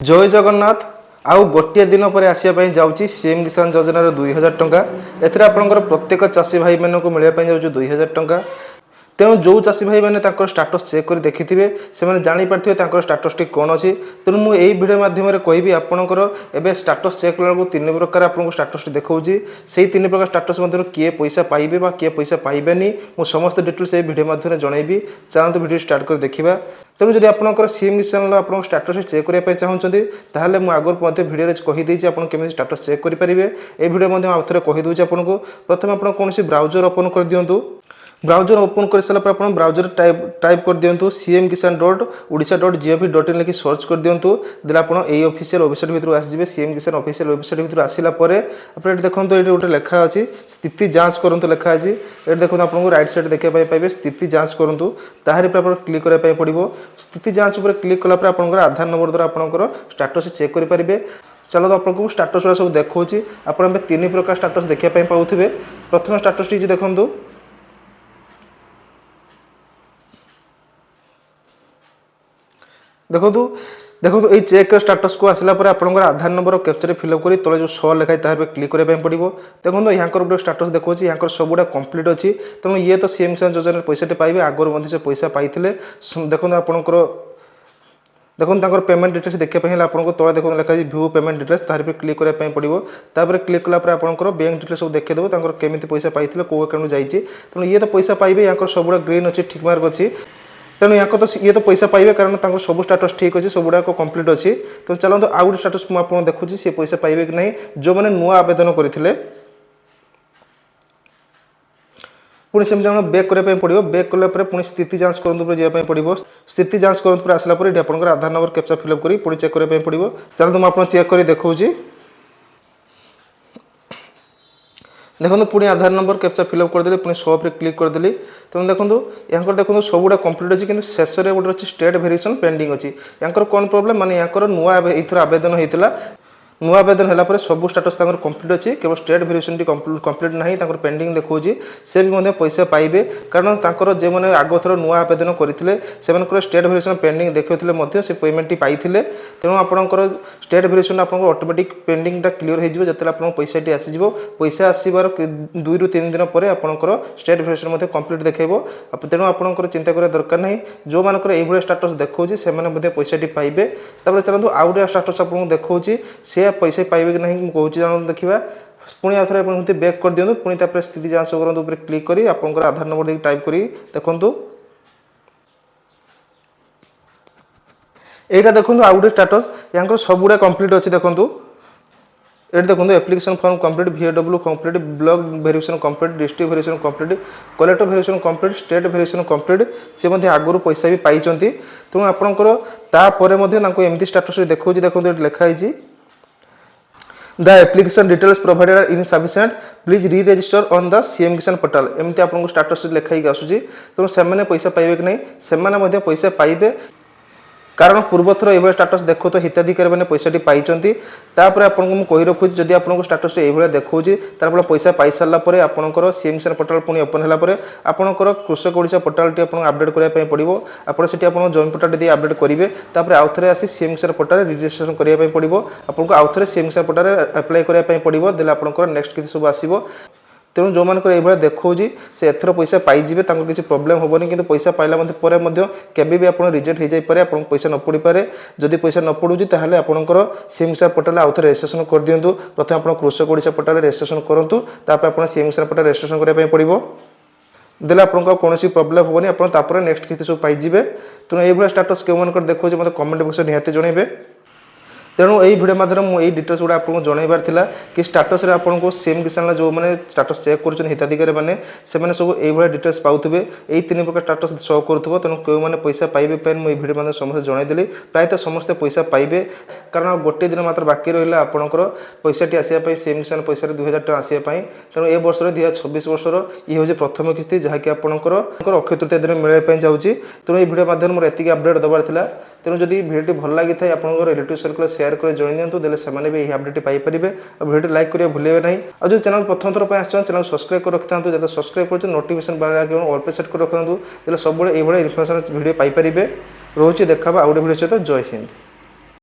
जय जगन्नाथ। आउ गोटे दिन पर आसपा जाऊँगी सीएम किसान योजनार 2000 टंका। एथिरे आपंकर प्रत्येक चाषी भाई मानक मिलवाई जाऊँ 2000 टंका। तेणु जो चाषी भाई मैंने स्टाटस चेक कर देखि थे से जापारे स्टाटस टी कौन अच्छी। तेणु मुझे भिडियो मध्यम कहि आपंकर एवं स्टाटस चेक कला तीन प्रकार आपको स्टाटस टी देखा से तीन प्रकार स्टाटस मध्य किए पैसा पाइबे किए पैसा पाइबेनी मुझे समस्त डिटेल्स ये भिडियो मध्यम जनइबी। चलते भिडियो स्टार्ट कर देखा। तेणु जब आपंकर सीएम किसान आप स्टाटस चेक करने चाहते ताहले मुझे आगुरी भिडियो कहीदे आपड़ी स्टाटस चेक करेंगे। ये भिडियो आउ थे कहीदे आपको प्रथम आप कौन ब्राउजर ओपन कर दिंतु। ब्राउजर ओपन कर सारा आप ब्राउजर टाइप कर दिंतु cmkisan.odisha.gov.in लिखि सर्च कर दिंतु। देला आप ऑफिशियल वेबसाइट भीतर आसीजे सीएम किसान ऑफिशियल वेबसाइट भीतर आसिला परे आप देखो ये गोटे लेखा अच्छी स्थिति जांच करूँ लिखा अच्छी। ये देखो आपको राइट साइड देखा पाइबे स्थिति जांच करूँ ताहारी पर क्लिक करने पड़ो। स्थिति जांच पर क्लिक कलापर आपंकर आधार नंबर द्वारा आपंकर स्टाटस चेक करेंगे। चलो आपको स्टाटस गुड़ा सब देखा आप तीन प्रकार स्टाटस देखा पाऊे। प्रथम स्टाटस टी देखूँ देखो ये चेक स्टाटस को आसला आपंकर आधार नंबर कैप्चर फिलअप कर तले जो 100 लिखाई तार क्लिक करने पड़ो। देखो यहाँ गोटे स्टाटस देखो यहाँ सब गुड़ा कम्प्लीट अच्छी। तेणु ये तो सीएम किसान योजना पैसा पाइबे आगुरी से पैसा पाई देखो आपंकर देखो पेमेंट डिटेल्स देखापी आपको तले देखो लिखा व्यू पेमेंट डिटेल्स तार पर क्लिक करने पड़ो। तापर क्लिक कलापर आपंकर बैंक डिटेल्स सब देखीदेव केमी पैसा पाई कौ अकाउंट जाइए। तेणु ये तो पैसा पाइबे यहाँ सब गुड़ा ग्रीन अच्छी ठीक मार्क अच्छी। तेणु यहाँ तो ये तो पैसा पाइबे कारण सब स्टाटस ठीक अच्छे सब गुड़ाक कम्प्लीट अच्छी। तो चलते आउ गोटे स्टाटस मुझे देखुची सी पैसा पाइबे कि नहीं जो मैंने नुआ आवेदन करते पुणी सेमती बेक करने पड़ो। बेक कलापर पुणी स्थिति जांच करते जावाई पड़ो। स्थिति जांच करते आसला आप आधार नंबर कैप्चर फिलअप कर पुणी चेक करने पड़ो। चलते मुझे चेक कर देखा देखो पुणी आधार नंबर कैप्चर फिलअप करदे पुणी शॉप रे क्लिक करदेली। तेणु देखो यहाँ देखो सब गुड़ा कम्प्लीट अच्छी कि शेष में गोटे अच्छी स्टेट वेरिएशन पेंडिंग अच्छी। यहाँ कौन प्रोब्लेम माने यहाँ नुआ एथर आवेदन होता नुआ आवेदन है सब स्टाटस कम्प्लीट अच्छी केवल स्टेट वेरिएशन कम्प्लीट ना पेंडिंग देखा से भी पैसा पाइबे कारण जो मैंने आग थर नुआ आवेदन करते स्टेट वेरिएशन पेंडिंग देखते से पेमेंट पाई। तेणु आपंकर स्टेट वेरिएशन आप ऑटोमेटिक पेंडिंगटा क्लीयर हो जो आप पैसा टी आसीज पैसा आसबार 2 ରୁ 3 दिन पर आपंकर स्टेट वेरिएशन कम्प्लीट देखो। तेणु आपंकर चिंता करा दरकार नहीं जो मानकर ये स्टाटस देखा से पैसा टी पाइबे। तापर चलते आउ गए स्टाटस आपको देखा से पैसा पाइबे कि नहीं कहूँ जान देखा। पुणी आउे आप बेक कर दिखाँ पुणी स्थिति जांच करूँ क्लिक कर आपंकर आधार नंबर देख टाइप कर देखूँ यहाँ देखो आउ गए स्टाटस यहाँ सब गुड़ा कम्प्लीट अच्छी। देखो ये देखो application form complete VAW complete block variation complete district variation complete collector variation complete state variation complete से आगुरी पैसा भी पाई। तेणु आपंकर एमती स्टाटस देखा देखो लिखाई The application details provided are insufficient. Please re-register on the CM Kisan portal. एमती आपको स्टाटस लिखाई आसूँ। तेणु से पैसा पाइबे कि नहीं से पैसा पाइबे कारण पूर्व थर ये स्टाटस देखो तो हिताधिकारी मैंने पैसा पाई। आपको मुझे कही रखुच्छी जदि आपको स्टाटस ये देखा तो पैसा पाई सारापर आपंकर सीएम किसान पोर्टाल पुणी ओपन होगापर आपंकर कृषक ओडिशा पोर्टाल टी अपडेट करने पड़ो। आपड़ से जॉइन पोर्टाल टी अपडेट करेंगे तापर आउ थे आसी सीएम किसान पोर्टाल रजिस्ट्रेशन करने पड़ो। आपको आउ थे सीएम किसान पोर्टाल अप्लाई करने पड़ो देला आपंकर नेक्स्ट किसी सब आसो। तेणु जो मानक ये देखा से एथर पैसा पाइबे किसी प्रोब्लेम हेनी कि पैसा पाइला केबे भी आप रिजेक्ट हो जापे आप पैसा न पड़ पाए। जदि पैसा न पड़ू ताहले आपंकर सीएम किसान पोर्टाल आउ थे रजिस्ट्रेशन कर दिंतु। प्रथम आप कृषक ओडिशा पोर्टाल रजिस्ट्रेशन करूँ तापर आप सीएम किसान पोर्टाल रजिस्ट्रेशन करने पड़ो। देला आपको कौन प्रोब्लेम हेनी आप नेक्स्ट किसी सब पाइबे। तेणु ये स्टाटस क्यों मन देखो मतलब कमेंट बॉक्स निहाती जनइबे। तेणु यही भिडियो माध्यम मुझे डिटेल्स गुड़ा आपको जनइबार था कि स्टाटस आपको सीएम किसान जो मैंने स्टाटस चेक कर हिताधिकारी मैंने सब ये डिटेल्स पाऊे यही 3 प्रकार स्टाटस शो करूँ। तेणु क्यों मैंने पैसा पाइबे पे मुझे भिडियो माध्यम समस्त जनईदेली प्रायतः समस्ते पैसा पाइबे कारण गोटे दिन मात्र बाकी रहा आपंकर पैसा टी आसापी सीएम किसान पैसा 2000 टका आसापी। तेणु ए वर्ष 2026 वर्षर ये हूँ प्रथम किस्ती जहाँकि आपंकर अक्षय तृतीय दिन मिलवाई जाऊँगी। तेणु ये भिडियो माध्यम मोर एति अपडेट देवार था। तेणु जदि भिडियो भल लगी था आपंकर रिलेटिव सर्कल शेयर कर जन दिंतु देले से भी यही अपडेट पाइपर। भिडियो लाइक करिए भूलेंगे नहीं। और जो चैनल प्रथम थर पर चैनल सब्सक्राइब कर रखि था जब सब्सक्राइब कर नोटिफिकेशन बार ऑल पे सेट कर रखु सब ये इनफर्मेशन भिडियो पाइपर। रोचे देखा आउ गोटे भिडियो सहित जय हिंद।